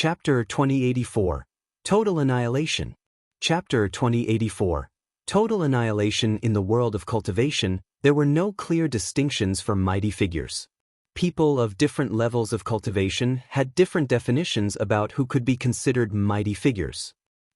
Chapter 2084. Total Annihilation. Chapter 2084. Total Annihilation. In the world of cultivation, there were no clear distinctions for mighty figures. People of different levels of cultivation had different definitions about who could be considered mighty figures.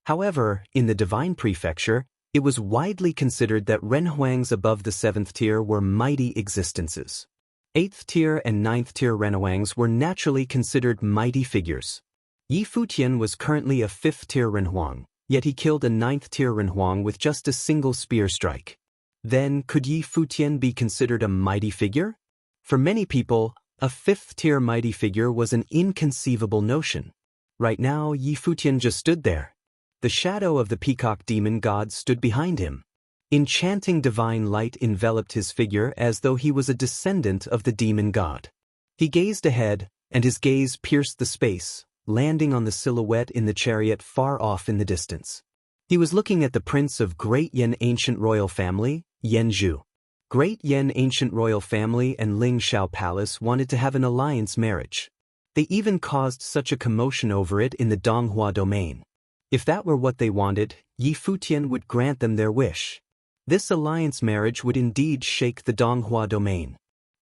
However, in the Divine Prefecture, it was widely considered that Renhuangs above the 7th tier were mighty existences. 8th tier and 9th tier Renhuangs were naturally considered mighty figures. Yi Futian was currently a 5th tier Renhuang, yet he killed a 9th tier Renhuang with just a single spear strike. Then, could Yi Futian be considered a mighty figure? For many people, a 5th tier mighty figure was an inconceivable notion. Right now, Yi Futian just stood there. The shadow of the peacock demon god stood behind him. Enchanting divine light enveloped his figure as though he was a descendant of the demon god. He gazed ahead, and his gaze pierced the space, landing on the silhouette in the chariot far off in the distance. He was looking at the prince of Great Yan ancient royal family, Yan Zhu. Great Yan ancient royal family and Ling Shao Palace wanted to have an alliance marriage. They even caused such a commotion over it in the Donghua domain. If that were what they wanted, Yi Futian would grant them their wish. This alliance marriage would indeed shake the Donghua domain.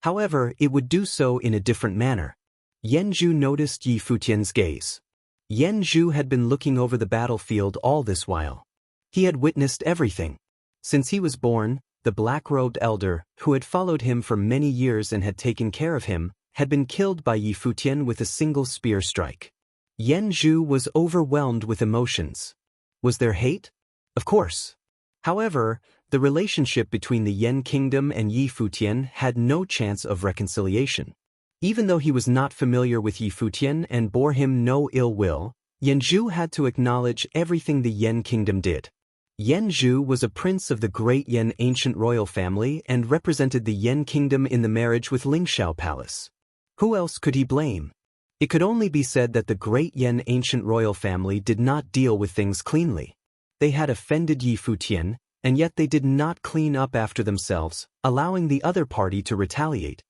However, it would do so in a different manner. Yan Zhu noticed Yi Futian's gaze. Yan Zhu had been looking over the battlefield all this while. He had witnessed everything. Since he was born, the black-robed elder, who had followed him for many years and had taken care of him, had been killed by Yi Futian with a single spear strike. Yan Zhu was overwhelmed with emotions. Was there hate? Of course. However, the relationship between the Yan kingdom and Yi Futian had no chance of reconciliation. Even though he was not familiar with Yi Futian and bore him no ill will, Yan Zhu had to acknowledge everything the Yan kingdom did. Yan Zhu was a prince of the Great Yan ancient royal family and represented the Yan kingdom in the marriage with Ling Shao Palace. Who else could he blame? It could only be said that the Great Yan ancient royal family did not deal with things cleanly. They had offended Yi Futian, and yet they did not clean up after themselves, allowing the other party to retaliate.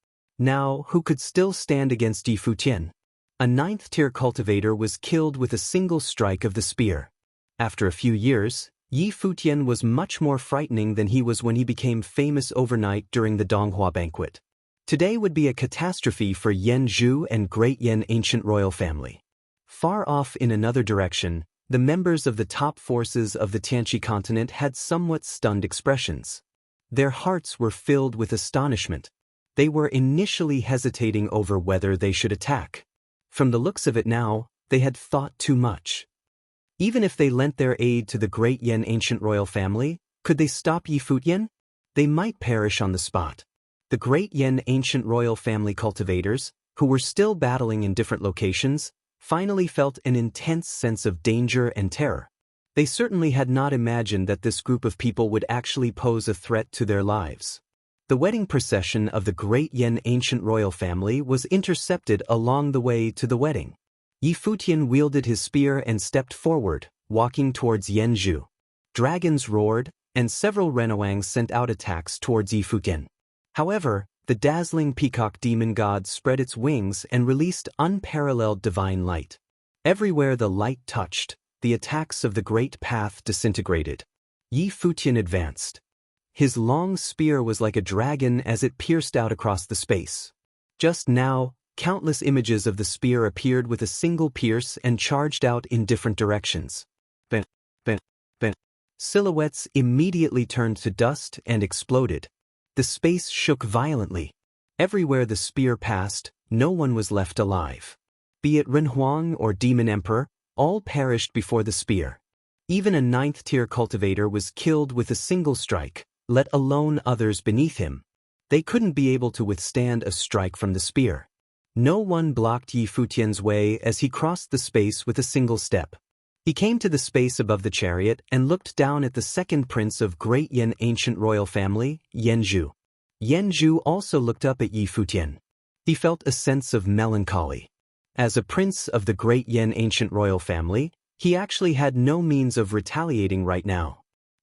Now, who could still stand against Yi Futian? A 9th tier cultivator was killed with a single strike of the spear. After a few years, Yi Futian was much more frightening than he was when he became famous overnight during the Donghua banquet. Today would be a catastrophe for Yan Zhu and Great Yan ancient royal family. Far off in another direction, the members of the top forces of the Tianqi continent had somewhat stunned expressions. Their hearts were filled with astonishment. They were initially hesitating over whether they should attack. From the looks of it now, they had thought too much. Even if they lent their aid to the Great Yan ancient royal family, could they stop Yi Futian? They might perish on the spot. The Great Yan ancient royal family cultivators, who were still battling in different locations, finally felt an intense sense of danger and terror. They certainly had not imagined that this group of people would actually pose a threat to their lives. The wedding procession of the Great Yan ancient royal family was intercepted along the way to the wedding. Yi Futian wielded his spear and stepped forward, walking towards Yan Zhu. Dragons roared, and several Renhuangs sent out attacks towards Yi Futian. However, the dazzling peacock demon god spread its wings and released unparalleled divine light. Everywhere the light touched, the attacks of the great path disintegrated. Yi Futian advanced. His long spear was like a dragon as it pierced out across the space. Just now, countless images of the spear appeared with a single pierce and charged out in different directions. Bang, bang, bang. Silhouettes immediately turned to dust and exploded. The space shook violently. Everywhere the spear passed, no one was left alive. Be it Renhuang or Demon Emperor, all perished before the spear. Even a 9th tier cultivator was killed with a single strike, let alone others beneath him. They couldn't be able to withstand a strike from the spear. No one blocked Yi Futian's way as he crossed the space with a single step. He came to the space above the chariot and looked down at the second prince of Great Yan ancient royal family, Yan Zhu. Yan Zhu also looked up at Yi Futian. He felt a sense of melancholy. As a prince of the Great Yan ancient royal family, he actually had no means of retaliating right now.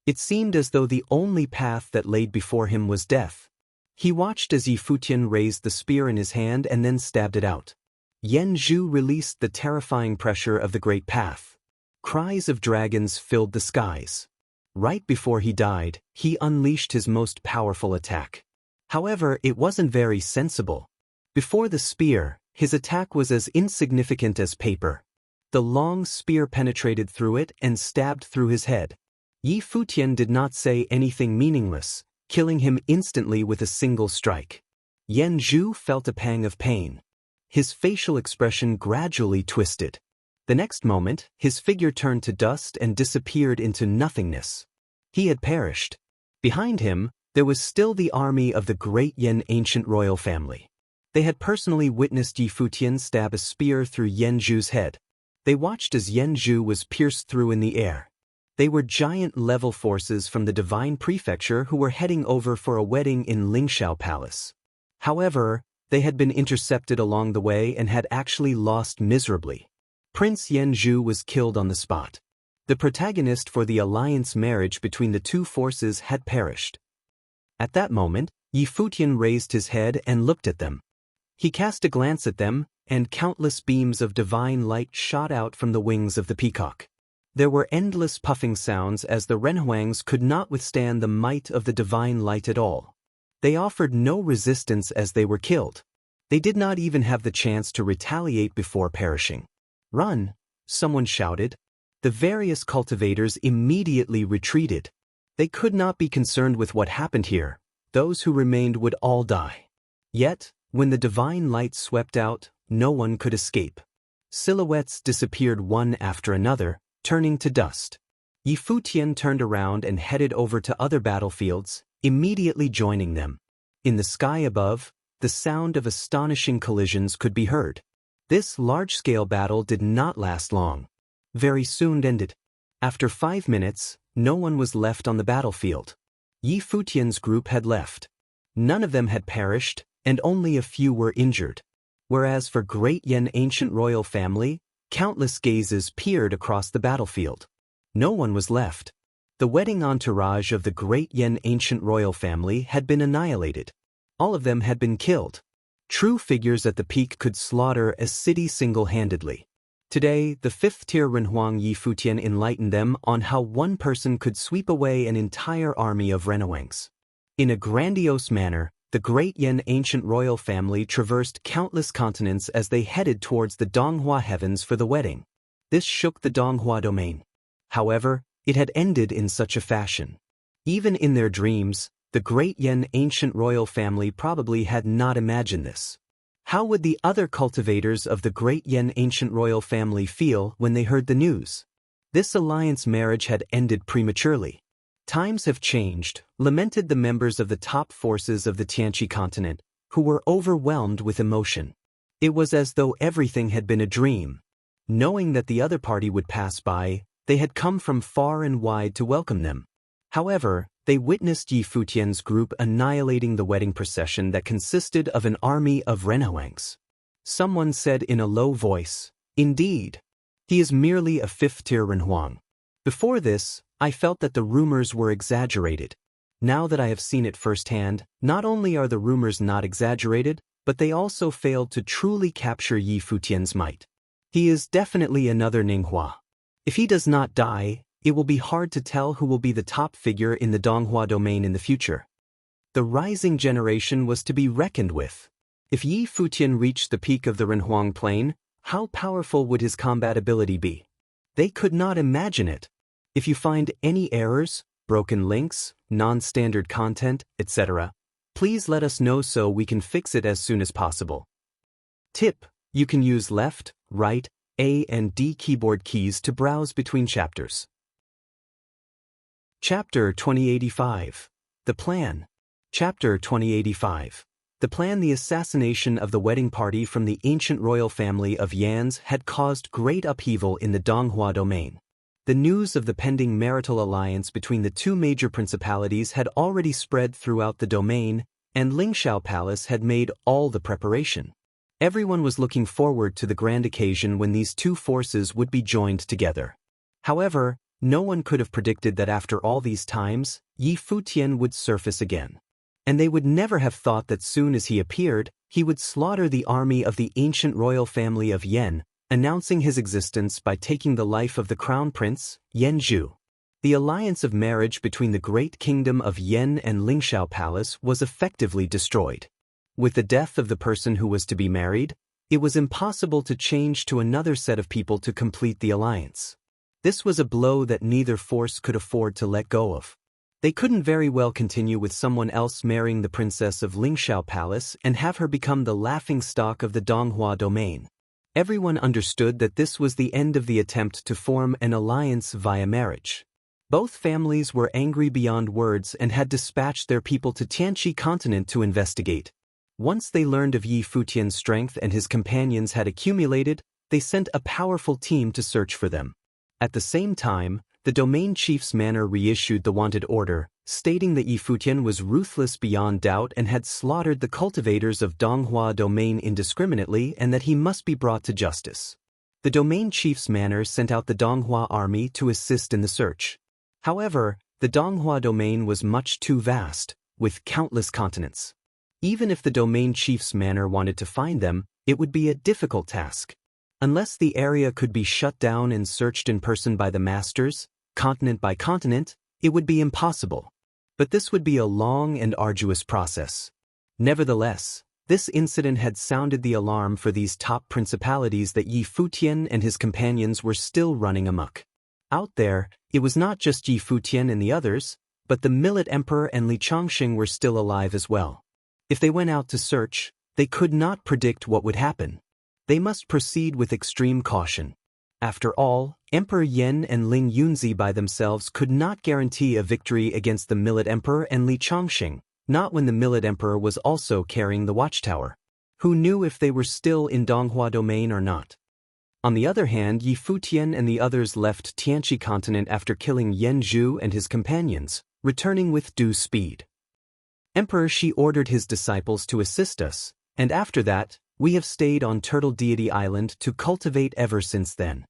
It seemed as though the only path that laid before him was death. He watched as Yi Futian raised the spear in his hand and then stabbed it out. Yan Zhu released the terrifying pressure of the Great Path. Cries of dragons filled the skies. Right before he died, he unleashed his most powerful attack. However, it wasn't very sensible. Before the spear, his attack was as insignificant as paper. The long spear penetrated through it and stabbed through his head. Futian did not say anything meaningless, killing him instantly with a single strike. Yan Zhu felt a pang of pain. His facial expression gradually twisted. The next moment, his figure turned to dust and disappeared into nothingness. He had perished. Behind him, there was still the army of the great Yan ancient royal family. They had personally witnessed Futian stab a spear through Yan Zhu's head. They watched as Yan Zhu was pierced through in the air. They were giant-level forces from the Divine Prefecture who were heading over for a wedding in Lingxiao Palace. However, they had been intercepted along the way and had actually lost miserably. Prince Yan Zhu was killed on the spot. The protagonist for the alliance marriage between the two forces had perished. At that moment, Futian raised his head and looked at them. He cast a glance at them, and countless beams of divine light shot out from the wings of the peacock. There were endless puffing sounds as the Renhuangs could not withstand the might of the divine light at all. They offered no resistance as they were killed. They did not even have the chance to retaliate before perishing. "Run!" someone shouted. The various cultivators immediately retreated. They could not be concerned with what happened here. Those who remained would all die. Yet, when the divine light swept out, no one could escape. Silhouettes disappeared one after another, turning to dust. Futian turned around and headed over to other battlefields, immediately joining them. In the sky above, the sound of astonishing collisions could be heard. This large-scale battle did not last long. Very soon ended. After 5 minutes, no one was left on the battlefield. Futian's group had left. None of them had perished, and only a few were injured. Whereas for great Yan ancient royal family, countless gazes peered across the battlefield. No one was left. The wedding entourage of the great Yan ancient royal family had been annihilated. All of them had been killed. True figures at the peak could slaughter a city single-handedly. Today, the 5th-tier Renhuang Futian enlightened them on how one person could sweep away an entire army of Renhuangs. In a grandiose manner, the great Yan ancient royal family traversed countless continents as they headed towards the Donghua heavens for the wedding. This shook the Donghua domain. However, it had ended in such a fashion. Even in their dreams, the great Yan ancient royal family probably had not imagined this. How would the other cultivators of the great Yan ancient royal family feel when they heard the news? This alliance marriage had ended prematurely. "Times have changed," lamented the members of the top forces of the Tianqi continent, who were overwhelmed with emotion. It was as though everything had been a dream. Knowing that the other party would pass by, they had come from far and wide to welcome them. However, they witnessed Futian's group annihilating the wedding procession that consisted of an army of Renhuangs. Someone said in a low voice, "Indeed, he is merely a 5th-tier Renhuang." Before this, I felt that the rumors were exaggerated. Now that I have seen it firsthand, not only are the rumors not exaggerated, but they also failed to truly capture Futian's might. He is definitely another Ninghua. If he does not die, it will be hard to tell who will be the top figure in the Donghua domain in the future. The rising generation was to be reckoned with. If Futian reached the peak of the Renhuang plain, how powerful would his combat ability be? They could not imagine it. If you find any errors, broken links, non-standard content, etc., please let us know so we can fix it as soon as possible. Tip: you can use left, right, A and D keyboard keys to browse between chapters. Chapter 2085. The Plan. Chapter 2085. The plan. The assassination of the wedding party from the ancient royal family of Yans had caused great upheaval in the Donghua domain. The news of the pending marital alliance between the two major principalities had already spread throughout the domain, and Lingxiao Palace had made all the preparation. Everyone was looking forward to the grand occasion when these two forces would be joined together. However, no one could have predicted that after all these times, Futian would surface again. And they would never have thought that soon as he appeared, He would slaughter the army of the ancient royal family of Yan, announcing his existence by taking the life of the crown prince, Yan Zhu. The alliance of marriage between the great kingdom of Yan and Lingshao Palace was effectively destroyed. With the death of the person who was to be married, it was impossible to change to another set of people to complete the alliance. This was a blow that neither force could afford to let go of. They couldn't very well continue with someone else marrying the princess of Lingshao Palace and have her become the laughingstock of the Donghua domain. Everyone understood that this was the end of the attempt to form an alliance via marriage. Both families were angry beyond words and had dispatched their people to Tianqi continent to investigate. Once they learned of Yi Futian's strength and his companions had accumulated, they sent a powerful team to search for them. At the same time, the domain chief's manor reissued the wanted order, stating that Yi Futian was ruthless beyond doubt and had slaughtered the cultivators of Donghua domain indiscriminately and that he must be brought to justice. The domain chief's manor sent out the Donghua army to assist in the search. However, the Donghua domain was much too vast, with countless continents. Even if the domain chief's manor wanted to find them, it would be a difficult task. Unless the area could be shut down and searched in person by the masters, continent by continent, it would be impossible. But this would be a long and arduous process. Nevertheless, this incident had sounded the alarm for these top principalities that Yi Futian and his companions were still running amok. Out there, it was not just Yi Futian and the others, but the Millet Emperor and Li Chongqing were still alive as well. If they went out to search, they could not predict what would happen. They must proceed with extreme caution. After all, Emperor Yan and Ling Yunzi by themselves could not guarantee a victory against the Millet Emperor and Li Chongqing, not when the Millet Emperor was also carrying the watchtower. Who knew if they were still in Donghua domain or not? On the other hand, Yi Futian and the others left Tianqi continent after killing Yan Zhu and his companions, returning with due speed. Emperor Shi ordered his disciples to assist us, and after that, we have stayed on Turtle Deity Island to cultivate ever since then.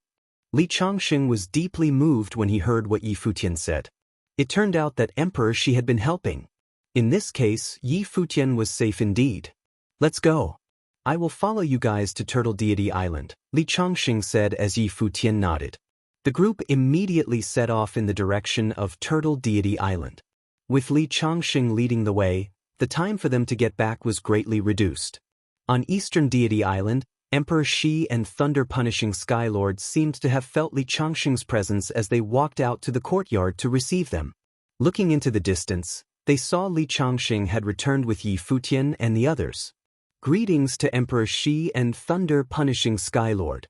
Li Chongqing was deeply moved when he heard what Yi Futian said. It turned out that Emperor Shi had been helping. In this case, Yi Futian was safe indeed. Let's go. I will follow you guys to Turtle Deity Island, Li Chongqing said as Yi Futian nodded. The group immediately set off in the direction of Turtle Deity Island. With Li Chongqing leading the way, the time for them to get back was greatly reduced. On Eastern Deity Island, Emperor Shi and thunder-punishing Skylord seemed to have felt Li Chongqing's presence as they walked out to the courtyard to receive them. Looking into the distance, they saw Li Chongqing had returned with Yi Futian and the others. Greetings to Emperor Shi and thunder-punishing Skylord.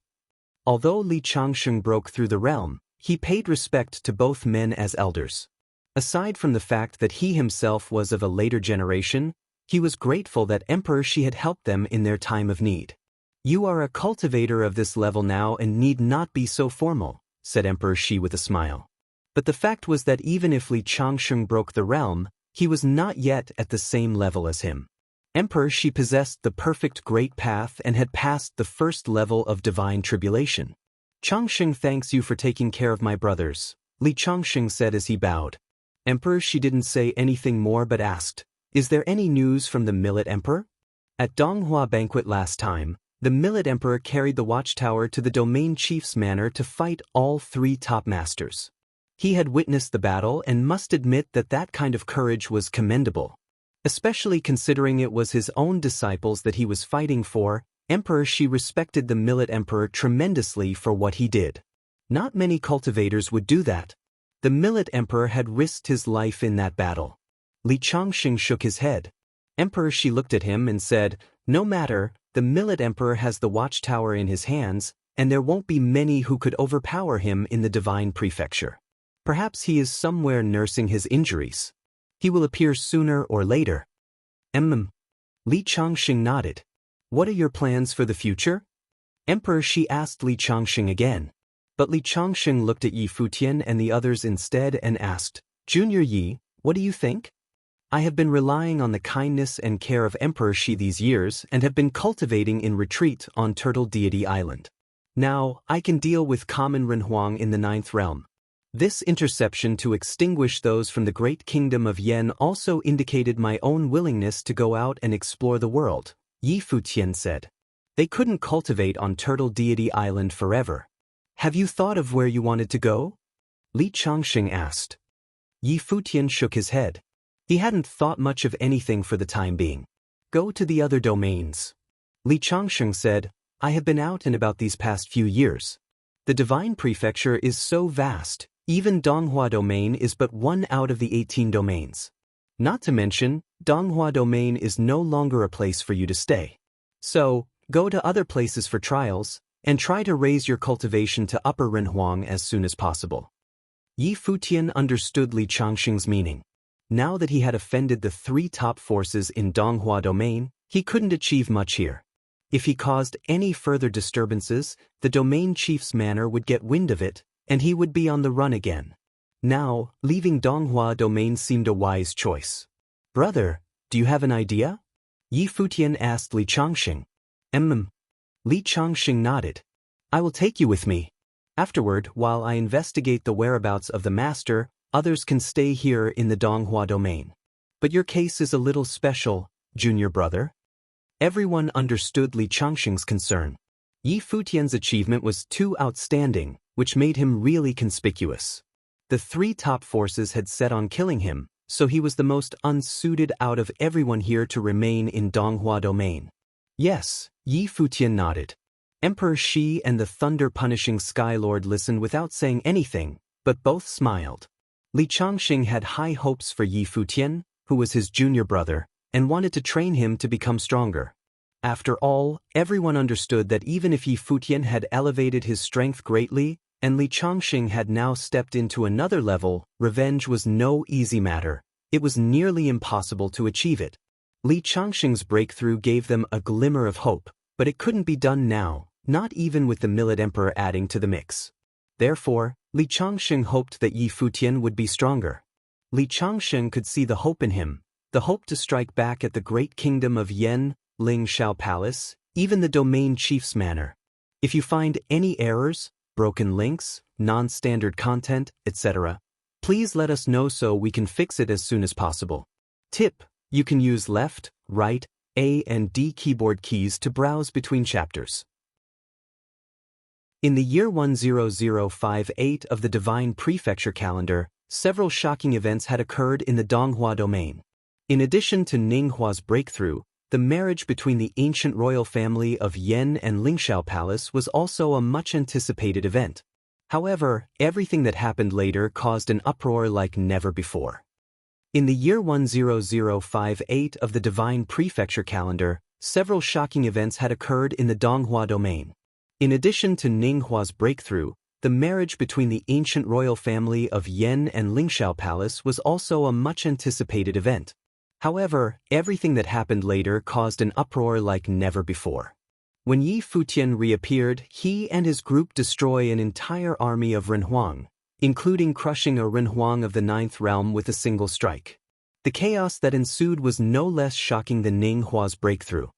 Although Li Chongqing broke through the realm, he paid respect to both men as elders. Aside from the fact that he himself was of a later generation, he was grateful that Emperor Shi had helped them in their time of need. You are a cultivator of this level now and need not be so formal, said Emperor Shi with a smile. But the fact was that even if Li Chongqing broke the realm, he was not yet at the same level as him. Emperor Shi possessed the perfect great path and had passed the first level of divine tribulation. Chongqing thanks you for taking care of my brothers, Li Chongqing said as he bowed. Emperor Shi didn't say anything more but asked, is there any news from the Millet Emperor? At Donghua banquet last time, the Millet Emperor carried the watchtower to the domain chief's manor to fight all three top masters. He had witnessed the battle and must admit that that kind of courage was commendable. Especially considering it was his own disciples that he was fighting for, Emperor Shi respected the Millet Emperor tremendously for what he did. Not many cultivators would do that. The Millet Emperor had risked his life in that battle. Li Chongqing shook his head. Emperor Shi looked at him and said, no matter, the Millet Emperor has the watchtower in his hands, and there won't be many who could overpower him in the divine prefecture. Perhaps he is somewhere nursing his injuries. He will appear sooner or later. Li Chongqing nodded. What are your plans for the future? Emperor Shi asked Li Chongqing again. But Li Chongqing looked at Yi Futian and the others instead and asked, Junior Yi, what do you think? I have been relying on the kindness and care of Emperor Shi these years and have been cultivating in retreat on Turtle Deity Island. Now, I can deal with common Renhuang in the 9th realm. This interception to extinguish those from the great kingdom of Yan also indicated my own willingness to go out and explore the world, Yi Futian said. They couldn't cultivate on Turtle Deity Island forever. Have you thought of where you wanted to go? Li Changxing asked. Yi Futian shook his head. He hadn't thought much of anything for the time being. Go to the other domains. Li Changxing said, I have been out and about these past few years. The Divine Prefecture is so vast, even Donghua Domain is but one out of the 18 domains. Not to mention, Donghua Domain is no longer a place for you to stay. So, go to other places for trials, and try to raise your cultivation to Upper Renhuang as soon as possible. Yi Futian understood Li Changxing's meaning. Now that he had offended the 3 top forces in Donghua Domain, he couldn't achieve much here. If he caused any further disturbances, the domain chief's manor would get wind of it, and he would be on the run again. Now, leaving Donghua Domain seemed a wise choice. Brother, do you have an idea? Yi Futian asked Li Changxing. Li Changxing nodded. I will take you with me. Afterward, while I investigate the whereabouts of the master, others can stay here in the Donghua Domain. But your case is a little special, junior brother. Everyone understood Li Changxing's concern. Yi Futian's achievement was too outstanding, which made him really conspicuous. The 3 top forces had set on killing him, so he was the most unsuited out of everyone here to remain in Donghua Domain. Yes, Yi Futian nodded. Emperor Shi and the thunder-punishing Sky Lord listened without saying anything, but both smiled. Li Changxing had high hopes for Yi Futian, who was his junior brother, and wanted to train him to become stronger. After all, everyone understood that even if Yi Futian had elevated his strength greatly, and Li Changxing had now stepped into another level, revenge was no easy matter. It was nearly impossible to achieve it. Li Changxing's breakthrough gave them a glimmer of hope, but it couldn't be done now, not even with the Millet Emperor adding to the mix. Therefore, Li Changxing hoped that Yi Futian would be stronger. Li Changxing could see the hope in him, the hope to strike back at the great kingdom of Yan, Ling Shao Palace, even the domain chief's manor. If you find any errors, broken links, non-standard content, etc., please let us know so we can fix it as soon as possible. Tip: you can use left, right, A and D keyboard keys to browse between chapters. In the year 10058 of the Divine Prefecture calendar, several shocking events had occurred in the Donghua Domain. In addition to Ninghua's breakthrough, the marriage between the ancient royal family of Yan and Lingshao Palace was also a much-anticipated event. However, everything that happened later caused an uproar like never before. In the year 10058 of the Divine Prefecture calendar, several shocking events had occurred in the Donghua Domain. In addition to Ninghua's breakthrough, the marriage between the ancient royal family of Yan and Lingshao Palace was also a much-anticipated event. However, everything that happened later caused an uproar like never before. When Yi Futian reappeared, he and his group destroy an entire army of Renhuang, including crushing a Renhuang of the 9th realm with a single strike. The chaos that ensued was no less shocking than Ninghua's breakthrough.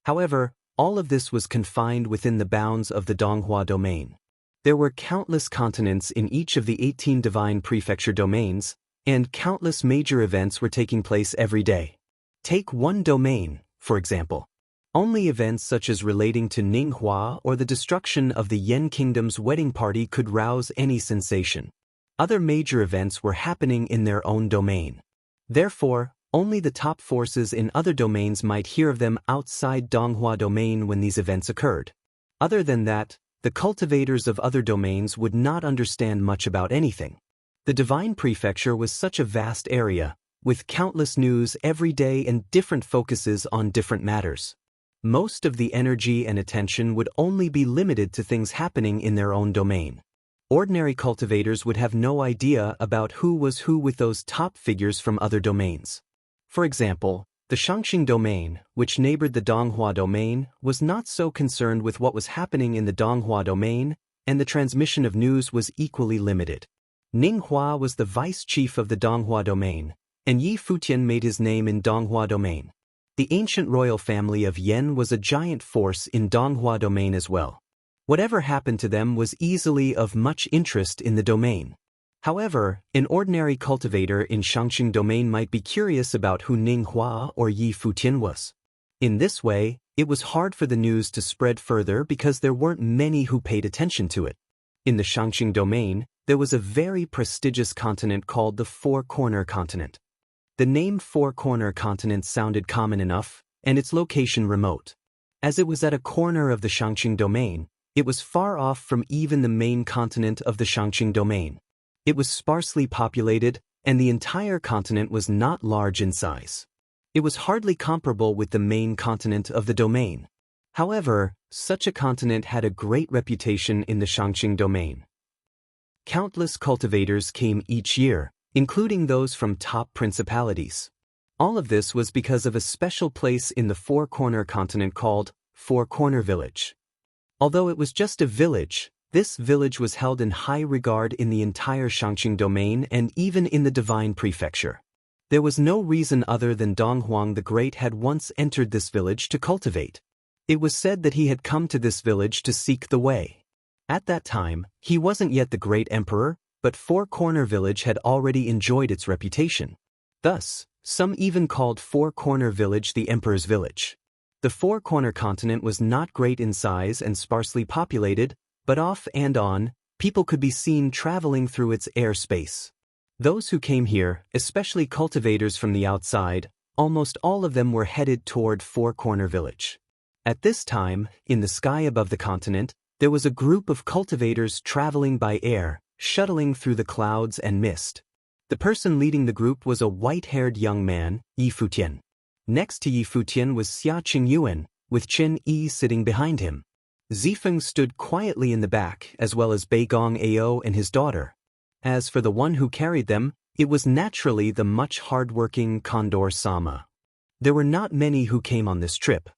However, all of this was confined within the bounds of the Donghua Domain. There were countless continents in each of the 18 Divine Prefecture domains, and countless major events were taking place every day. Take one domain, for example. Only events such as relating to Ninghua or the destruction of the Yan Kingdom's wedding party could rouse any sensation. Other major events were happening in their own domain. Therefore, only the top forces in other domains might hear of them outside Donghua Domain when these events occurred. Other than that, the cultivators of other domains would not understand much about anything. The Divine Prefecture was such a vast area, with countless news every day and different focuses on different matters. Most of the energy and attention would only be limited to things happening in their own domain. Ordinary cultivators would have no idea about who was who with those top figures from other domains. For example, the Shangxing Domain, which neighbored the Donghua Domain, was not so concerned with what was happening in the Donghua Domain, and the transmission of news was equally limited. Ninghua was the vice chief of the Donghua Domain, and Yi Futian made his name in Donghua Domain. The ancient royal family of Yan was a giant force in Donghua Domain as well. Whatever happened to them was easily of much interest in the domain. However, an ordinary cultivator in Shangxing Domain might be curious about who Ninghua or Yi Futian was. In this way, It was hard for the news to spread further because there weren't many who paid attention to it. In the Shangqing domain, there was a very prestigious continent called the Four-Corner Continent. The name Four-Corner Continent sounded common enough, and its location remote. As it was at a corner of the Shangqing domain, it was far off from even the main continent of the Shangqing domain. It was sparsely populated, and the entire continent was not large in size. It was hardly comparable with the main continent of the domain. However, such a continent had a great reputation in the Shangqing domain. Countless cultivators came each year, including those from top principalities. All of this was because of a special place in the Four-Corner Continent called Four-Corner Village. Although it was just a village, this village was held in high regard in the entire Shangqing domain and even in the Divine Prefecture. There was no reason other than Dong Huang the Great had once entered this village to cultivate. It was said that he had come to this village to seek the way. At that time, he wasn't yet the great emperor, but Four-Corner Village had already enjoyed its reputation. Thus, some even called Four-Corner Village the Emperor's Village. The Four-Corner Continent was not great in size and sparsely populated, but off and on, people could be seen traveling through its airspace. Those who came here, especially cultivators from the outside, almost all of them were headed toward Four-Corner Village. At this time, in the sky above the continent, there was a group of cultivators traveling by air, shuttling through the clouds and mist. The person leading the group was a white-haired young man, Yi Futian. Next to Yi Futian was Xia Qingyuan, with Chen Yi sitting behind him. Zifeng stood quietly in the back, as well as Beigong Ao and his daughter. As for the one who carried them, it was naturally the much hard-working Condor Sama. There were not many who came on this trip.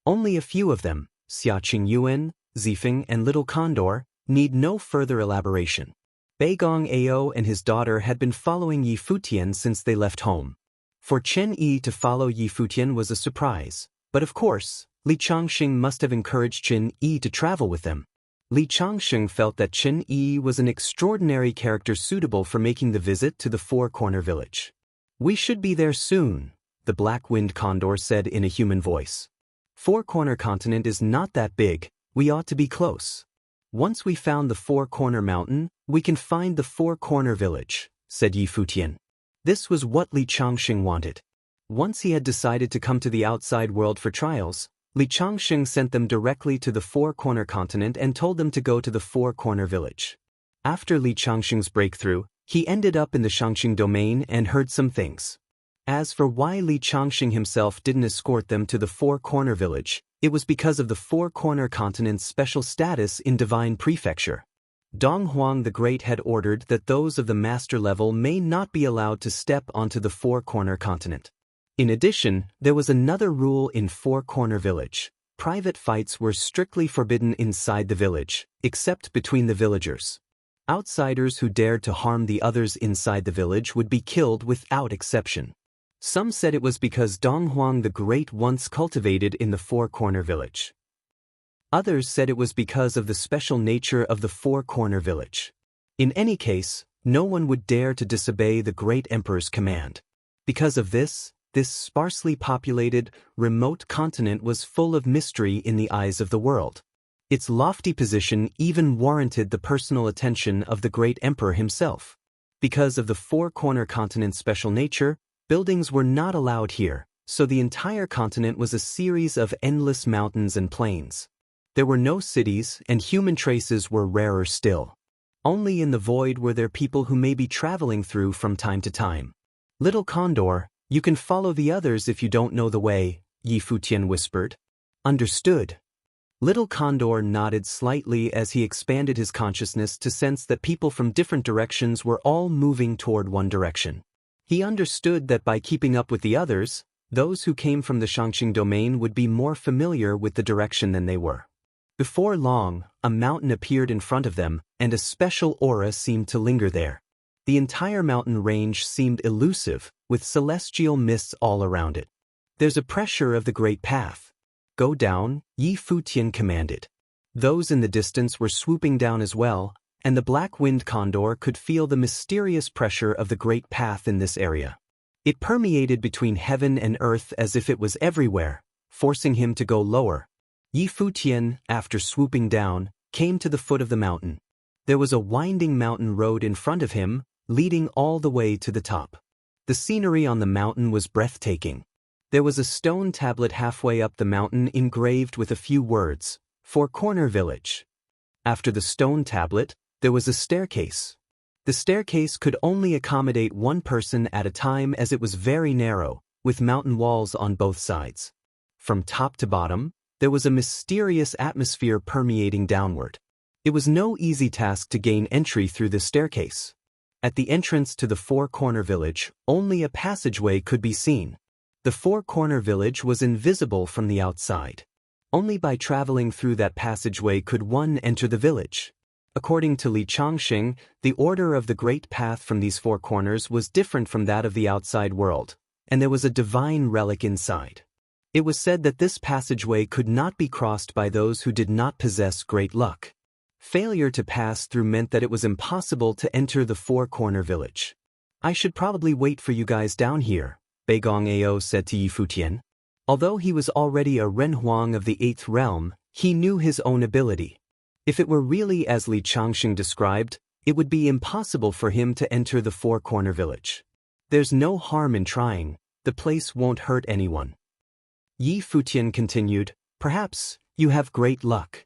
Only a few of them, Xia Qingyuan, Zifeng and Little Condor, need no further elaboration. Beigong Ao and his daughter had been following Yi Futian since they left home. For Chen Yi to follow Yi Futian was a surprise, but of course, Li Changxing must have encouraged Chen Yi to travel with them. Li Changxing felt that Chen Yi was an extraordinary character suitable for making the visit to the Four-Corner Village. "We should be there soon," the black-winged condor said in a human voice. "Four-Corner Continent is not that big, we ought to be close. Once we found the Four-Corner Mountain, we can find the Four-Corner Village," said Yi Futian. This was what Li Changxing wanted. Once he had decided to come to the outside world for trials, Li Changxing sent them directly to the Four-Corner Continent and told them to go to the Four-Corner Village. After Li Changxing's breakthrough, he ended up in the Shangqing domain and heard some things. As for why Li Changxing himself didn't escort them to the Four-Corner Village, it was because of the Four-Corner Continent's special status in Divine Prefecture. Dong Huang the Great had ordered that those of the master level may not be allowed to step onto the Four-Corner Continent. In addition, there was another rule in Four-Corner Village. Private fights were strictly forbidden inside the village, except between the villagers. Outsiders who dared to harm the others inside the village would be killed without exception. Some said it was because Dong Huang the Great once cultivated in the Four-Corner Village. Others said it was because of the special nature of the Four-Corner Village. In any case, no one would dare to disobey the Great Emperor's command. Because of this sparsely populated, remote continent was full of mystery in the eyes of the world. Its lofty position even warranted the personal attention of the Great Emperor himself. Because of the Four-Corner Continent's special nature, buildings were not allowed here, so the entire continent was a series of endless mountains and plains. There were no cities, and human traces were rarer still. Only in the void were there people who may be traveling through from time to time. "Little Condor, you can follow the others if you don't know the way," Yi Futian whispered. "Understood." Little Condor nodded slightly as he expanded his consciousness to sense that people from different directions were all moving toward one direction. He understood that by keeping up with the others, those who came from the Shangqing domain would be more familiar with the direction than they were. Before long, a mountain appeared in front of them, and a special aura seemed to linger there. The entire mountain range seemed elusive, with celestial mists all around it. "There's a pressure of the great path. Go down," Yi Futian commanded. Those in the distance were swooping down as well, and the black-winged condor could feel the mysterious pressure of the great path in this area. It permeated between heaven and earth as if it was everywhere, forcing him to go lower. Yi Futian, after swooping down, came to the foot of the mountain. There was a winding mountain road in front of him, leading all the way to the top. The scenery on the mountain was breathtaking. There was a stone tablet halfway up the mountain engraved with a few words, "Four Corner Village." After the stone tablet, there was a staircase. The staircase could only accommodate one person at a time as it was very narrow, with mountain walls on both sides. From top to bottom, there was a mysterious atmosphere permeating downward. It was no easy task to gain entry through the staircase. At the entrance to the Four Corner Village, only a passageway could be seen. The Four Corner Village was invisible from the outside. Only by traveling through that passageway could one enter the village. According to Li Changxing, the order of the Great Path from these four corners was different from that of the outside world, and there was a divine relic inside. It was said that this passageway could not be crossed by those who did not possess great luck. Failure to pass through meant that it was impossible to enter the Four Corner Village. "I should probably wait for you guys down here," Beigong Ao said to Yi Futian. Although he was already a Renhuang of the 8th realm, he knew his own ability. If it were really as Li Changxing described, it would be impossible for him to enter the Four Corner Village. "There's no harm in trying, the place won't hurt anyone." Yi Futian continued, "Perhaps you have great luck."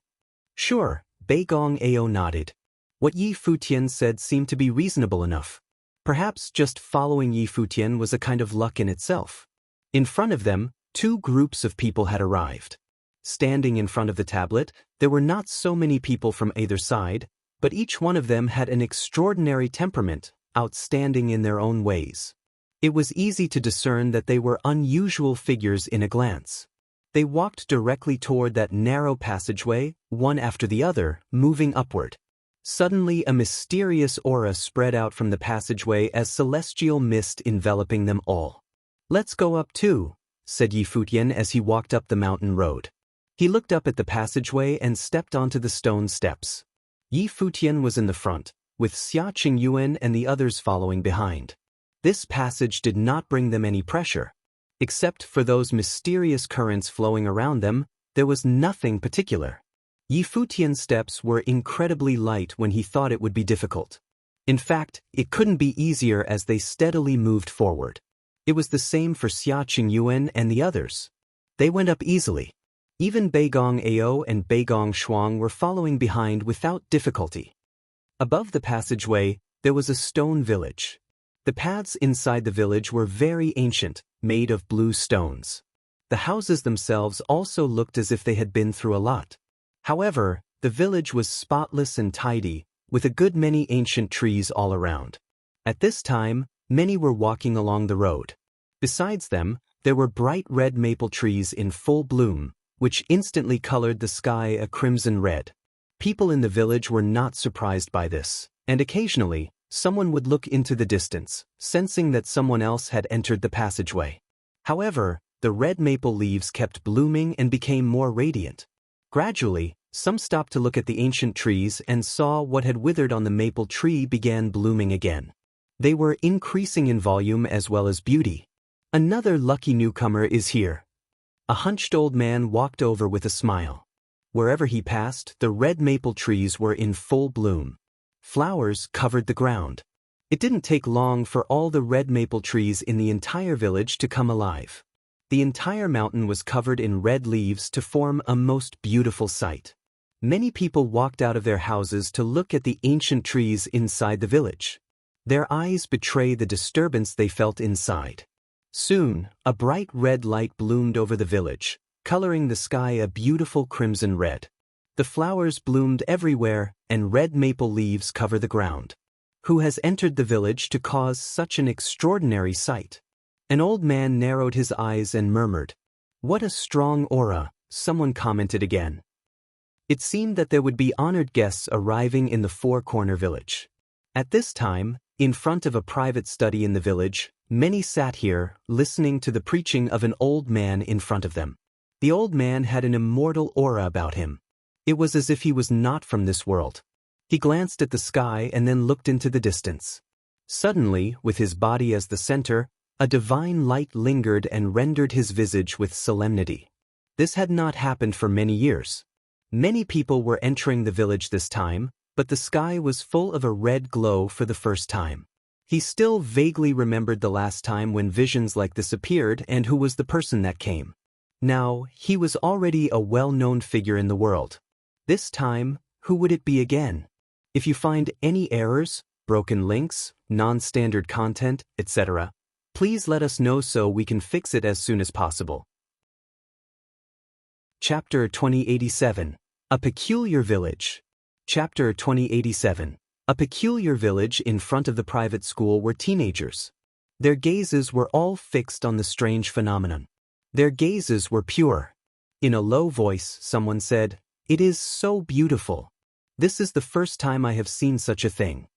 "Sure," Beigong Ao nodded. What Yi Futian said seemed to be reasonable enough. Perhaps just following Yi Futian was a kind of luck in itself. In front of them, two groups of people had arrived. Standing in front of the tablet, there were not so many people from either side, but each one of them had an extraordinary temperament, outstanding in their own ways. It was easy to discern that they were unusual figures in a glance. They walked directly toward that narrow passageway, one after the other, moving upward. Suddenly a mysterious aura spread out from the passageway as celestial mist enveloping them all. "Let's go up too," said Yi Futian as he walked up the mountain road. He looked up at the passageway and stepped onto the stone steps. Yi Futian was in the front, with Xia Qingyuan and the others following behind. This passage did not bring them any pressure. Except for those mysterious currents flowing around them, there was nothing particular. Yi Futian's steps were incredibly light when he thought it would be difficult. In fact, it couldn't be easier as they steadily moved forward. It was the same for Xia Qingyuan and the others. They went up easily. Even Beigong Ao and Beigong Shuang were following behind without difficulty. Above the passageway, there was a stone village. The paths inside the village were very ancient, made of blue stones. The houses themselves also looked as if they had been through a lot. However, the village was spotless and tidy, with a good many ancient trees all around. At this time, many were walking along the road. Besides them, there were bright red maple trees in full bloom, which instantly colored the sky a crimson red. People in the village were not surprised by this, and occasionally, someone would look into the distance, sensing that someone else had entered the passageway. However, the red maple leaves kept blooming and became more radiant. Gradually, some stopped to look at the ancient trees and saw what had withered on the maple tree began blooming again. They were increasing in volume as well as beauty. "Another lucky newcomer is here." A hunched old man walked over with a smile. Wherever he passed, the red maple trees were in full bloom. Flowers covered the ground. It didn't take long for all the red maple trees in the entire village to come alive. The entire mountain was covered in red leaves to form a most beautiful sight. Many people walked out of their houses to look at the ancient trees inside the village. Their eyes betrayed the disturbance they felt inside. Soon, a bright red light bloomed over the village, coloring the sky a beautiful crimson red. The flowers bloomed everywhere, and red maple leaves cover the ground. Who has entered the village to cause such an extraordinary sight? An old man narrowed his eyes and murmured, "What a strong aura," someone commented again. It seemed that there would be honored guests arriving in the Four Corner Village. At this time, in front of a private study in the village, many sat here, listening to the preaching of an old man in front of them. The old man had an immortal aura about him. It was as if he was not from this world. He glanced at the sky and then looked into the distance. Suddenly, with his body as the center, a divine light lingered and rendered his visage with solemnity. This had not happened for many years. Many people were entering the village this time, but the sky was full of a red glow for the first time. He still vaguely remembered the last time when visions like this appeared and who was the person that came. Now, he was already a well-known figure in the world. This time, who would it be again? If you find any errors, broken links, non-standard content, etc., please let us know so we can fix it as soon as possible. Chapter 2087. A Peculiar Village. Chapter 2087. A peculiar village in front of the private school were teenagers. Their gazes were all fixed on the strange phenomenon. Their gazes were pure. In a low voice, someone said, "It is so beautiful. This is the first time I have seen such a thing."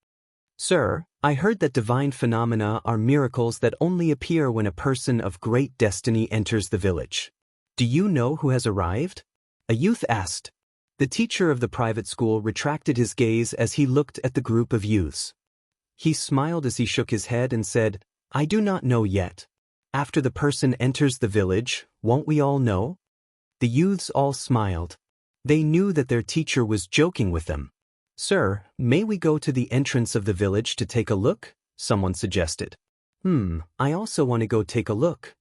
"Sir, I heard that divine phenomena are miracles that only appear when a person of great destiny enters the village. Do you know who has arrived?" a youth asked. The teacher of the private school retracted his gaze as he looked at the group of youths. He smiled as he shook his head and said, "I do not know yet. After the person enters the village, won't we all know?" The youths all smiled. They knew that their teacher was joking with them. "Sir, may we go to the entrance of the village to take a look?" someone suggested. I also want to go take a look."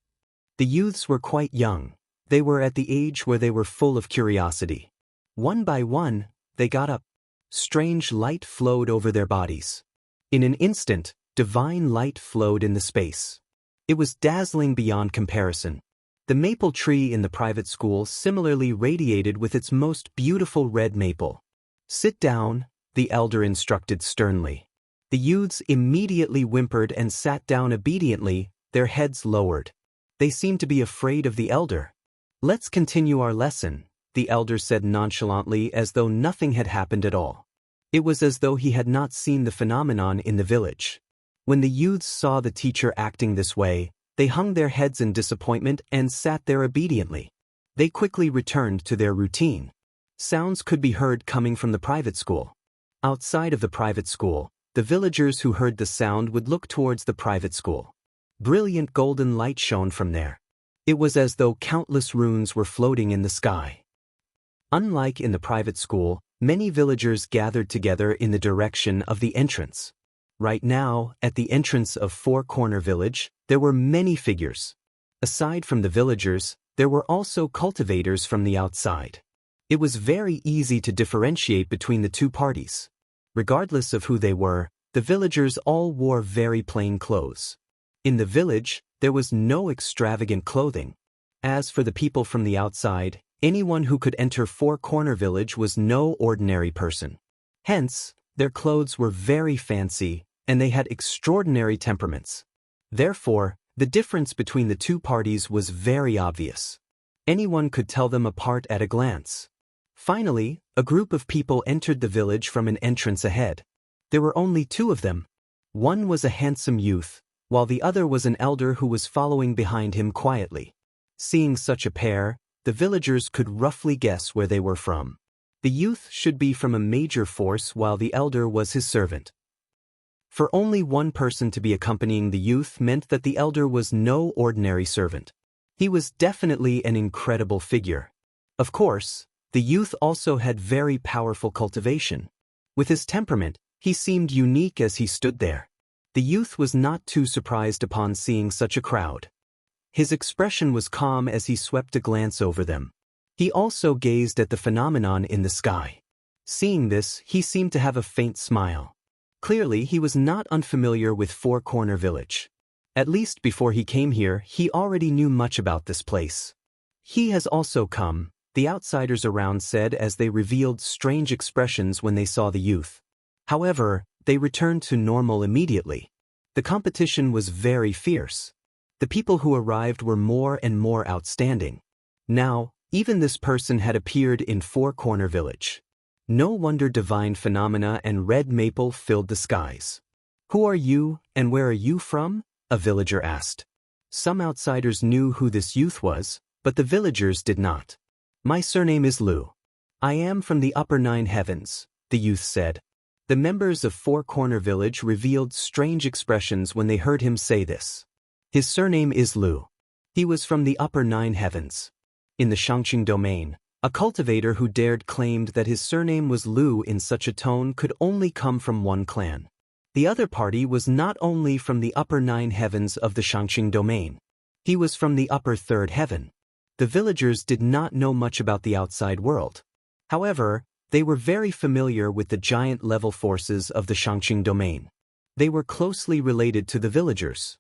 The youths were quite young. They were at the age where they were full of curiosity. One by one, they got up. Strange light flowed over their bodies. In an instant, divine light flowed in the space. It was dazzling beyond comparison. The maple tree in the private school similarly radiated with its most beautiful red maple. "Sit down," the elder instructed sternly. The youths immediately whimpered and sat down obediently, their heads lowered. They seemed to be afraid of the elder. "Let's continue our lesson," the elder said nonchalantly as though nothing had happened at all. It was as though he had not seen the phenomenon in the village. When the youths saw the teacher acting this way, they hung their heads in disappointment and sat there obediently. They quickly returned to their routine. Sounds could be heard coming from the private school. Outside of the private school, the villagers who heard the sound would look towards the private school. Brilliant golden light shone from there. It was as though countless runes were floating in the sky. Unlike in the private school, many villagers gathered together in the direction of the entrance. Right now, at the entrance of Four Corner Village, there were many figures. Aside from the villagers, there were also cultivators from the outside. It was very easy to differentiate between the two parties. Regardless of who they were, the villagers all wore very plain clothes. In the village, there was no extravagant clothing. As for the people from the outside, anyone who could enter Four Corner Village was no ordinary person. Hence, their clothes were very fancy, and they had extraordinary temperaments. Therefore, the difference between the two parties was very obvious. Anyone could tell them apart at a glance. Finally, a group of people entered the village from an entrance ahead. There were only two of them. One was a handsome youth, while the other was an elder who was following behind him quietly. Seeing such a pair, the villagers could roughly guess where they were from. The youth should be from a major force while the elder was his servant. For only one person to be accompanying the youth meant that the elder was no ordinary servant. He was definitely an incredible figure. Of course, the youth also had very powerful cultivation. With his temperament, he seemed unique as he stood there. The youth was not too surprised upon seeing such a crowd. His expression was calm as he swept a glance over them. He also gazed at the phenomenon in the sky. Seeing this, he seemed to have a faint smile. Clearly, he was not unfamiliar with Four Corner Village. At least before he came here, he already knew much about this place. "He has also come," the outsiders around said as they revealed strange expressions when they saw the youth. However, they returned to normal immediately. The competition was very fierce. The people who arrived were more and more outstanding. Now, even this person had appeared in Four Corner Village. No wonder divine phenomena and red maple filled the skies. "Who are you, and where are you from?" a villager asked. Some outsiders knew who this youth was, but the villagers did not. "My surname is Lu. I am from the upper 9 heavens," the youth said. The members of Four Corner Village revealed strange expressions when they heard him say this. His surname is Lu. He was from the upper 9 heavens. In the Shangqing domain, a cultivator who dared claimed that his surname was Lu in such a tone could only come from one clan. The other party was not only from the upper 9 heavens of the Shangqing domain. He was from the upper 3rd heaven. The villagers did not know much about the outside world. However, they were very familiar with the giant level forces of the Shangqing domain. They were closely related to the villagers.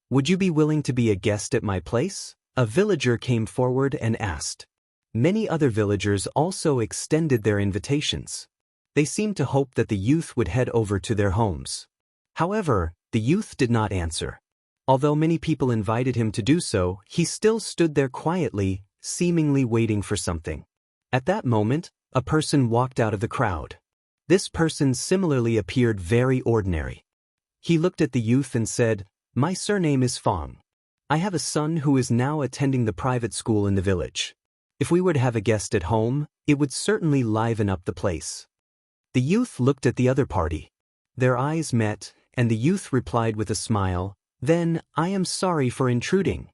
"Would you be willing to be a guest at my place?" a villager came forward and asked. Many other villagers also extended their invitations. They seemed to hope that the youth would head over to their homes. However, the youth did not answer. Although many people invited him to do so, he still stood there quietly, seemingly waiting for something. At that moment, a person walked out of the crowd. This person similarly appeared very ordinary. He looked at the youth and said, "My surname is Fong. I have a son who is now attending the private school in the village. If we were to have a guest at home, it would certainly liven up the place." The youth looked at the other party. Their eyes met, and the youth replied with a smile, "Then, I am sorry for intruding.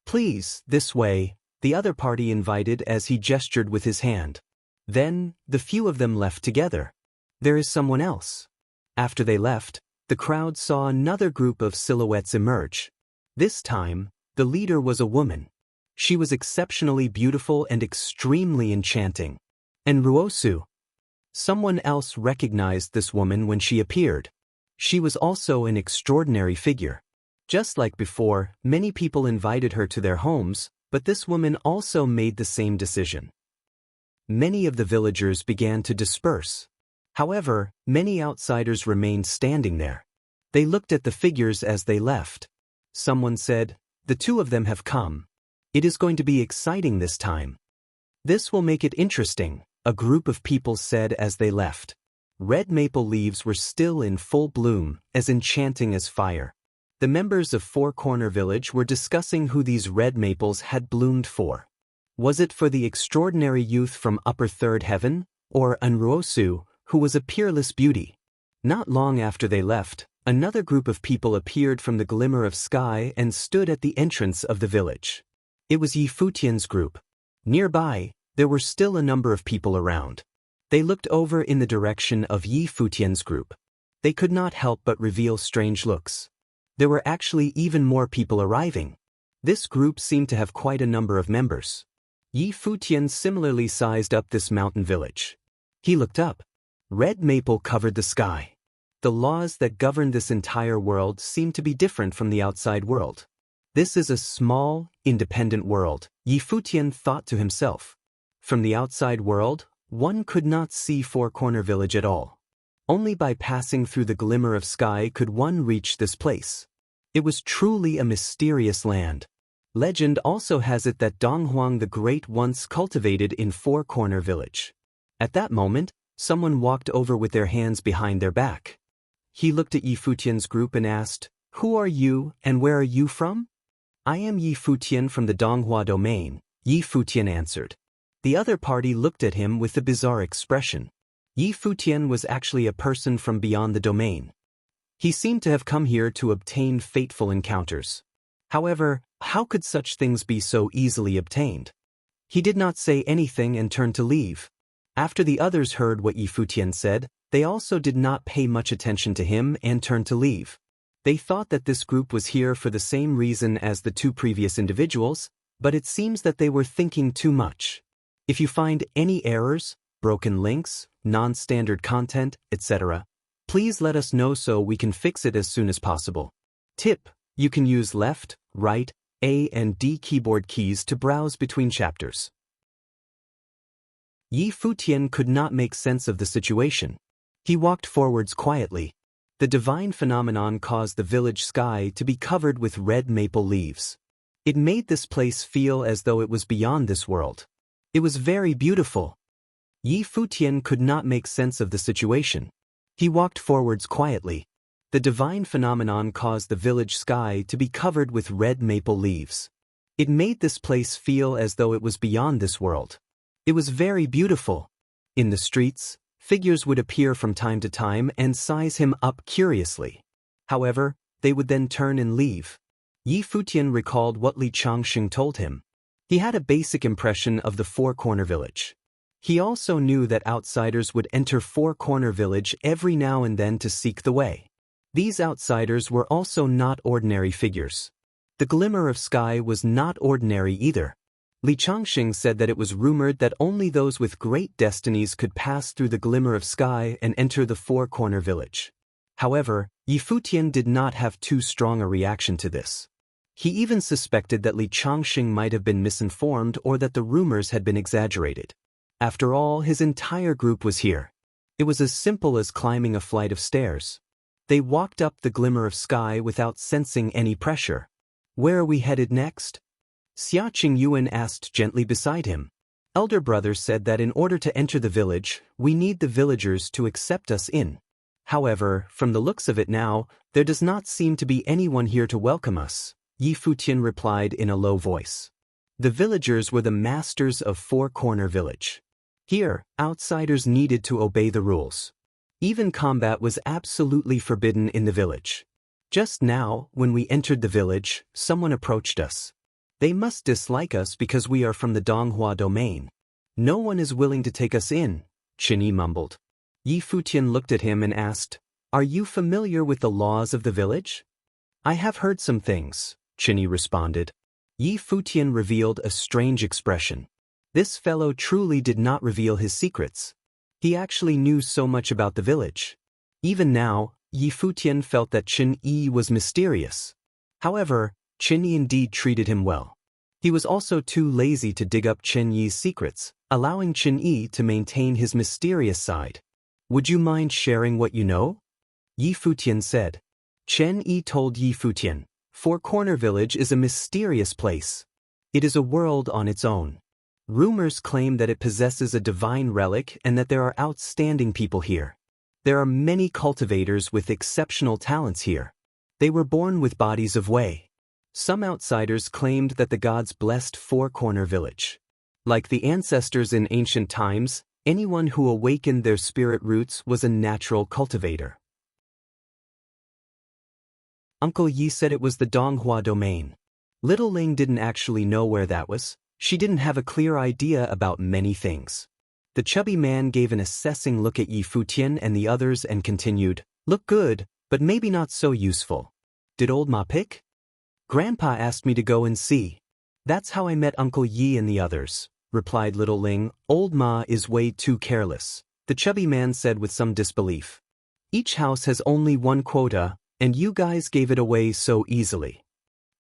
Please, this way," the other party invited as he gestured with his hand. Then, the few of them left together. "There is someone else." After they left, the crowd saw another group of silhouettes emerge. This time, the leader was a woman. She was exceptionally beautiful and extremely enchanting. And Ruosu. Someone else recognized this woman when she appeared. She was also an extraordinary figure. Just like before, many people invited her to their homes, but this woman also made the same decision. Many of the villagers began to disperse. However, many outsiders remained standing there. They looked at the figures as they left. Someone said, "The two of them have come. It is going to be exciting this time." "This will make it interesting," a group of people said as they left. Red maple leaves were still in full bloom, as enchanting as fire. The members of Four Corner Village were discussing who these red maples had bloomed for. Was it for the extraordinary youth from upper 3rd heaven, or Anruosu, who was a peerless beauty? Not long after they left, another group of people appeared from the glimmer of sky and stood at the entrance of the village. It was Futian's group. Nearby, there were still a number of people around. They looked over in the direction of Futian's group. They could not help but reveal strange looks. There were actually even more people arriving. This group seemed to have quite a number of members. Futian similarly sized up this mountain village. He looked up. Red maple covered the sky. The laws that govern this entire world seem to be different from the outside world. This is a small, independent world, Futian thought to himself. From the outside world, one could not see Four Corner Village at all. Only by passing through the glimmer of sky could one reach this place. It was truly a mysterious land. Legend also has it that Donghuang the Great once cultivated in Four Corner Village. At that moment, someone walked over with their hands behind their back. He looked at Futian's group and asked, "Who are you and where are you from?" "I am Futian from the Donghua domain," Futian answered. The other party looked at him with a bizarre expression. Futian was actually a person from beyond the domain. He seemed to have come here to obtain fateful encounters. However, how could such things be so easily obtained? He did not say anything and turned to leave. After the others heard what Futian said, they also did not pay much attention to him and turned to leave. They thought that this group was here for the same reason as the two previous individuals, but it seems that they were thinking too much. If you find any errors, broken links, non-standard content, etc., please let us know so we can fix it as soon as possible. Tip: you can use left, right, A and D keyboard keys to browse between chapters. Futian could not make sense of the situation. He walked forwards quietly. The divine phenomenon caused the village sky to be covered with red maple leaves. It made this place feel as though it was beyond this world. It was very beautiful. Futian could not make sense of the situation. He walked forwards quietly. The divine phenomenon caused the village sky to be covered with red maple leaves. It made this place feel as though it was beyond this world. It was very beautiful. In the streets, figures would appear from time to time and size him up curiously. However, they would then turn and leave. Futian recalled what Li Changxing told him. He had a basic impression of the four-corner village. He also knew that outsiders would enter four-corner village every now and then to seek the way. These outsiders were also not ordinary figures. The glimmer of sky was not ordinary either. Li Changxing said that it was rumored that only those with great destinies could pass through the glimmer of sky and enter the four-corner village. However, Yi Futian did not have too strong a reaction to this. He even suspected that Li Changxing might have been misinformed or that the rumors had been exaggerated. After all, his entire group was here. It was as simple as climbing a flight of stairs. They walked up the glimmer of sky without sensing any pressure. "Where are we headed next?" Xia Qingyuan asked gently beside him. Elder brother said that in order to enter the village, we need the villagers to accept us in. However, from the looks of it now, there does not seem to be anyone here to welcome us, Yi Futian replied in a low voice. The villagers were the masters of Four-Corner Village. Here, outsiders needed to obey the rules. Even combat was absolutely forbidden in the village. Just now, when we entered the village, someone approached us. They must dislike us because we are from the Donghua domain. No one is willing to take us in, Qinyi mumbled. Yi Futian looked at him and asked, "Are you familiar with the laws of the village?" "I have heard some things," Qinyi responded. Yi Futian revealed a strange expression. This fellow truly did not reveal his secrets. He actually knew so much about the village. Even now, Yi Futian felt that Qinyi was mysterious. However, Qinyi indeed treated him well. He was also too lazy to dig up Qinyi's secrets, allowing Qinyi to maintain his mysterious side. "Would you mind sharing what you know?" Yi Futian said. Qinyi told Yi Futian, "Four-Corner Village is a mysterious place. It is a world on its own. Rumors claim that it possesses a divine relic and that there are outstanding people here. There are many cultivators with exceptional talents here. They were born with bodies of Wei. Some outsiders claimed that the gods blessed Four-Corner Village. Like the ancestors in ancient times, anyone who awakened their spirit roots was a natural cultivator." Uncle Yi said it was the Donghua domain. Little Ling didn't actually know where that was. She didn't have a clear idea about many things. The chubby man gave an assessing look at Yi Futian and the others and continued, "Look good, but maybe not so useful. Did old Ma pick? Grandpa asked me to go and see. That's how I met Uncle Yi and the others," replied Little Ling. "Old Ma is way too careless," the chubby man said with some disbelief. "Each house has only one quota, and you guys gave it away so easily."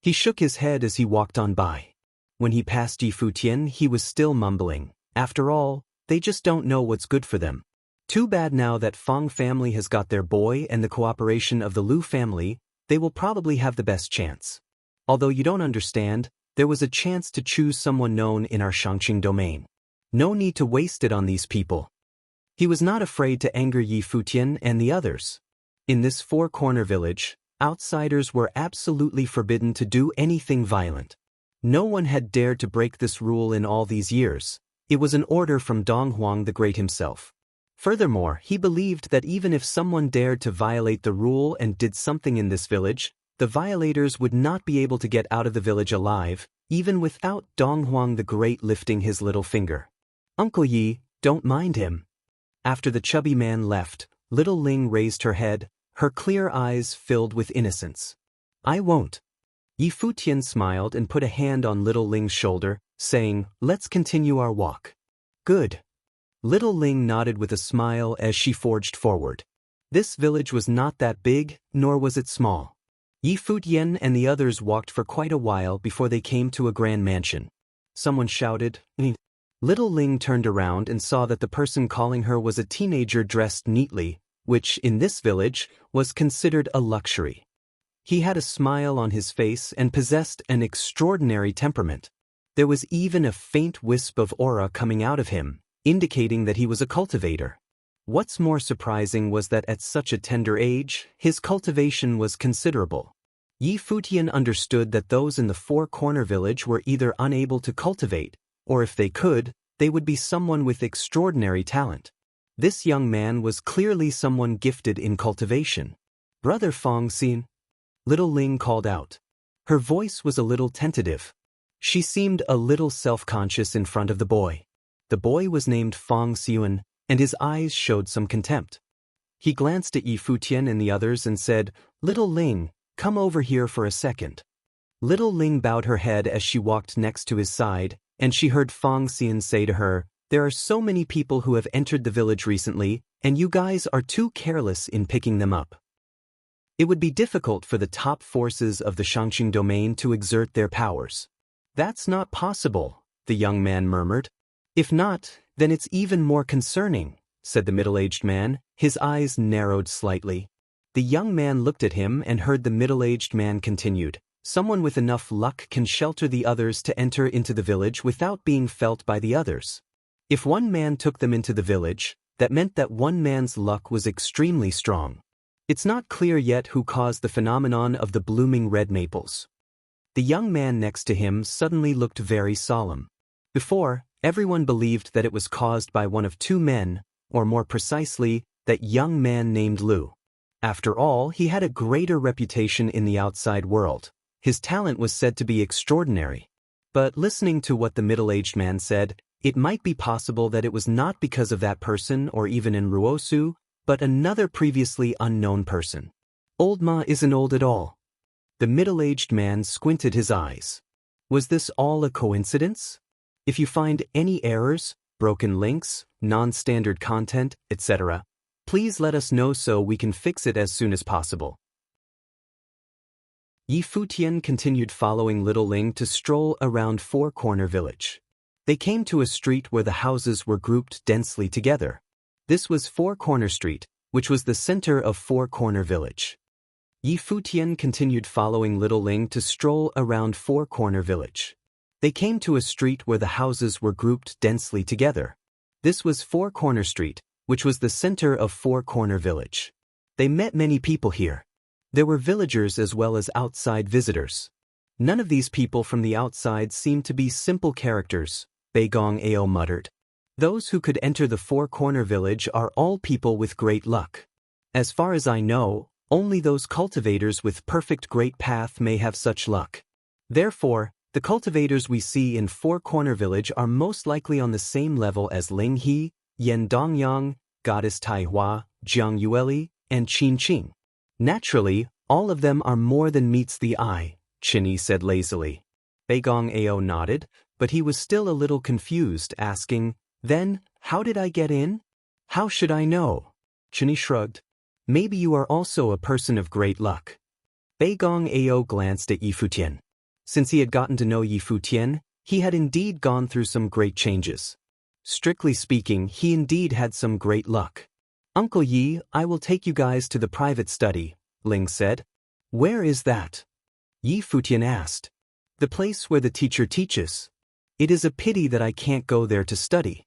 He shook his head as he walked on by. When he passed Yi Futian, he was still mumbling, "After all, they just don't know what's good for them. Too bad now that Fong family has got their boy and the cooperation of the Lu family, they will probably have the best chance. Although you don't understand, there was a chance to choose someone known in our Shangqing domain. No need to waste it on these people." He was not afraid to anger Yi Futian and the others. In this Four-Corner Village, outsiders were absolutely forbidden to do anything violent. No one had dared to break this rule in all these years. It was an order from Donghuang the Great himself. Furthermore, he believed that even if someone dared to violate the rule and did something in this village, the violators would not be able to get out of the village alive, even without Donghuang the Great lifting his little finger. "Uncle Yi, don't mind him." After the chubby man left, Little Ling raised her head, her clear eyes filled with innocence. "I won't." Yi Futian smiled and put a hand on Little Ling's shoulder, saying, "Let's continue our walk." "Good." Little Ling nodded with a smile as she forged forward. This village was not that big, nor was it small. Yi Futian and the others walked for quite a while before they came to a grand mansion. Someone shouted, "Eh." Little Ling turned around and saw that the person calling her was a teenager dressed neatly, which, in this village, was considered a luxury. He had a smile on his face and possessed an extraordinary temperament. There was even a faint wisp of aura coming out of him, indicating that he was a cultivator. What's more surprising was that at such a tender age, his cultivation was considerable. Yi Futian understood that those in the Four-Corner Village were either unable to cultivate, or if they could, they would be someone with extraordinary talent. This young man was clearly someone gifted in cultivation. "Brother Fong Xin," Little Ling called out. Her voice was a little tentative. She seemed a little self-conscious in front of the boy. The boy was named Futian, and his eyes showed some contempt. He glanced at Futian and the others and said, "Little Ling, come over here for a second." Little Ling bowed her head as she walked next to his side, and she heard Futian say to her, "There are so many people who have entered the village recently, and you guys are too careless in picking them up. It would be difficult for the top forces of the Shangqing domain to exert their powers." "That's not possible," the young man murmured. "If not, then it's even more concerning," said the middle-aged man. His eyes narrowed slightly. The young man looked at him and heard the middle-aged man continued, "Someone with enough luck can shelter the others to enter into the village without being felt by the others. If one man took them into the village, that meant that one man's luck was extremely strong. It's not clear yet who caused the phenomenon of the blooming red maples." The young man next to him suddenly looked very solemn. Before, everyone believed that it was caused by one of two men, or more precisely, that young man named Lu. After all, he had a greater reputation in the outside world. His talent was said to be extraordinary. But listening to what the middle-aged man said, it might be possible that it was not because of that person or even in Ruosu, but another previously unknown person. "Old Ma isn't old at all." The middle-aged man squinted his eyes. "Was this all a coincidence? If you find any errors, broken links, non-standard content, etc., please let us know so we can fix it as soon as possible." Futian continued following Little Ling to stroll around Four Corner Village. They came to a street where the houses were grouped densely together. This was Four Corner Street, which was the center of Four Corner Village. Futian continued following Little Ling to stroll around Four Corner Village. They came to a street where the houses were grouped densely together. This was Four Corner Street, which was the center of Four Corner Village. They met many people here. There were villagers as well as outside visitors. None of these people from the outside seemed to be simple characters, Beigong Ao muttered. Those who could enter the Four Corner Village are all people with great luck. As far as I know, only those cultivators with perfect great path may have such luck. Therefore, the cultivators we see in Four Corner Village are most likely on the same level as Ling He, Yan Dongyang, Goddess Taihua, Jiang Yueli, and Qin Qing. Naturally, all of them are more than meets the eye, Qinyi said lazily. Beigong Ao nodded, but he was still a little confused, asking, "Then, how did I get in?" "How should I know?" Qinyi shrugged. "Maybe you are also a person of great luck." Beigong Ao glanced at Futian. Since he had gotten to know Futian, he had indeed gone through some great changes. Strictly speaking, he indeed had some great luck. "Uncle Yi, I will take you guys to the private study," Ling said. "Where is that?" Futian asked. "The place where the teacher teaches. It is a pity that I can't go there to study."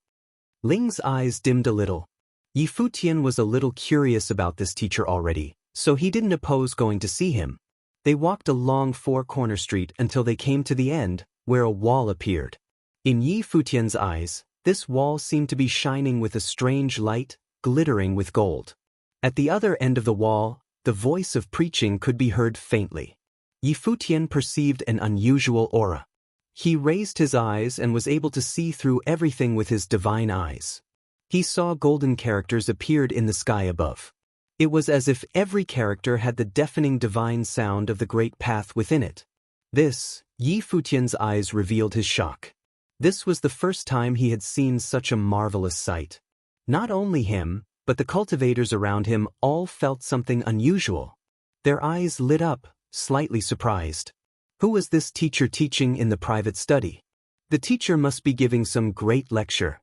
Ling's eyes dimmed a little. Futian was a little curious about this teacher already, so he didn't oppose going to see him. They walked along Four Corner Street until they came to the end, where a wall appeared. In Futian's eyes, this wall seemed to be shining with a strange light, glittering with gold. At the other end of the wall, the voice of preaching could be heard faintly. Futian perceived an unusual aura. He raised his eyes and was able to see through everything with his divine eyes. He saw golden characters appeared in the sky above. It was as if every character had the deafening divine sound of the great path within it. This, Futian's eyes revealed his shock. This was the first time he had seen such a marvelous sight. Not only him, but the cultivators around him all felt something unusual. Their eyes lit up, slightly surprised. Who was this teacher teaching in the private study? The teacher must be giving some great lecture.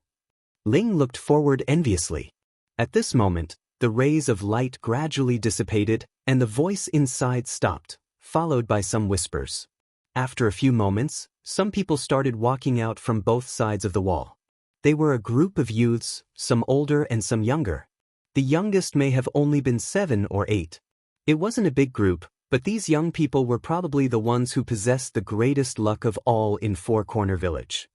Ling looked forward enviously. At this moment, the rays of light gradually dissipated, and the voice inside stopped, followed by some whispers. After a few moments, some people started walking out from both sides of the wall. They were a group of youths, some older and some younger. The youngest may have only been 7 or 8. It wasn't a big group, but these young people were probably the ones who possessed the greatest luck of all in Four Corner Village.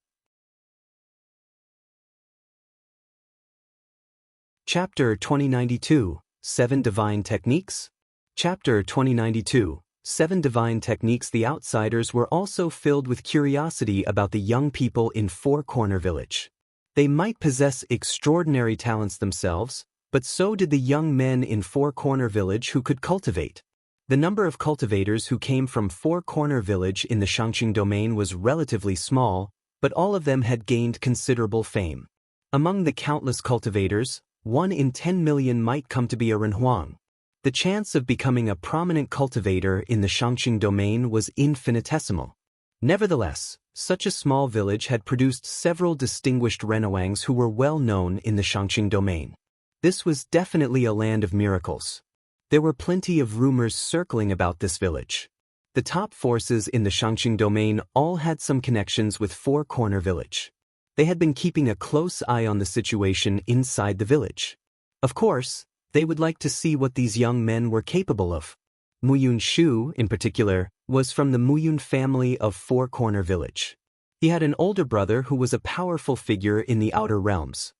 Chapter 2092, 7 Divine Techniques? Chapter 2092, 7 divine techniques. The outsiders were also filled with curiosity about the young people in Four Corner Village. They might possess extraordinary talents themselves, but so did the young men in Four Corner Village who could cultivate. The number of cultivators who came from Four Corner Village in the Shangqing domain was relatively small, but all of them had gained considerable fame. Among the countless cultivators, 1 in 10 million might come to be a renhuang. The chance of becoming a prominent cultivator in the Shangqing domain was infinitesimal. Nevertheless, such a small village had produced several distinguished renhuangs who were well known in the Shangqing domain. This was definitely a land of miracles. There were plenty of rumors circling about this village. The top forces in the Shangqing domain all had some connections with Four Corner Village. They had been keeping a close eye on the situation inside the village. Of course, they would like to see what these young men were capable of. Muyun Shu, in particular, was from the Muyun family of Four Corner Village. He had an older brother who was a powerful figure in the outer realms.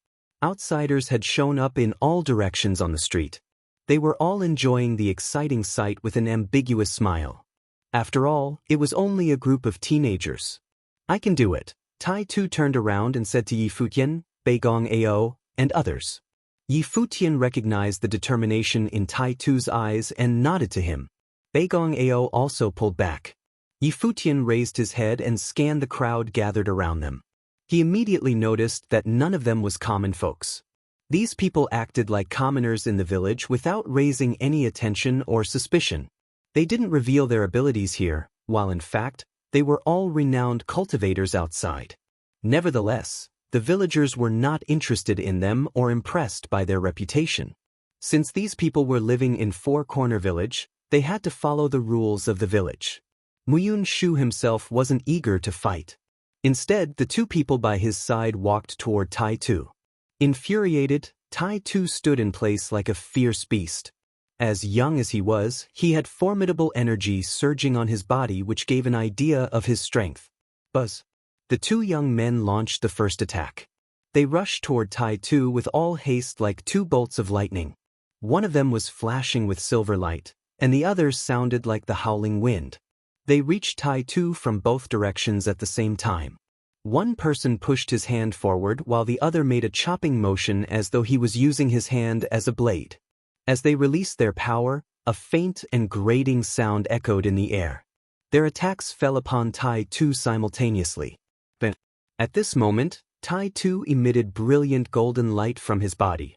Outsiders had shown up in all directions on the street. They were all enjoying the exciting sight with an ambiguous smile. After all, it was only a group of teenagers. I can do it. Tai Tu turned around and said to Yi Futian, Bei Gong Ao, and others. Yi Futian recognized the determination in Tai Tu's eyes and nodded to him. Bei Gong Ao also pulled back. Yi Futian raised his head and scanned the crowd gathered around them. He immediately noticed that none of them was common folks. These people acted like commoners in the village without raising any attention or suspicion. They didn't reveal their abilities here, while in fact, they were all renowned cultivators outside. Nevertheless, the villagers were not interested in them or impressed by their reputation. Since these people were living in Four Corner Village, they had to follow the rules of the village. Muyun Shu himself wasn't eager to fight. Instead, the 2 people by his side walked toward Tai Tu. Infuriated, Tai Tu stood in place like a fierce beast. As young as he was, he had formidable energy surging on his body which gave an idea of his strength. Buzz. The 2 young men launched the first attack. They rushed toward Tai Tu with all haste like 2 bolts of lightning. One of them was flashing with silver light, and the other sounded like the howling wind. They reached Tai Tu from both directions at the same time. One person pushed his hand forward while the other made a chopping motion as though he was using his hand as a blade. As they released their power, a faint and grating sound echoed in the air. Their attacks fell upon Tai Tu simultaneously. But at this moment, Tai Tu emitted brilliant golden light from his body.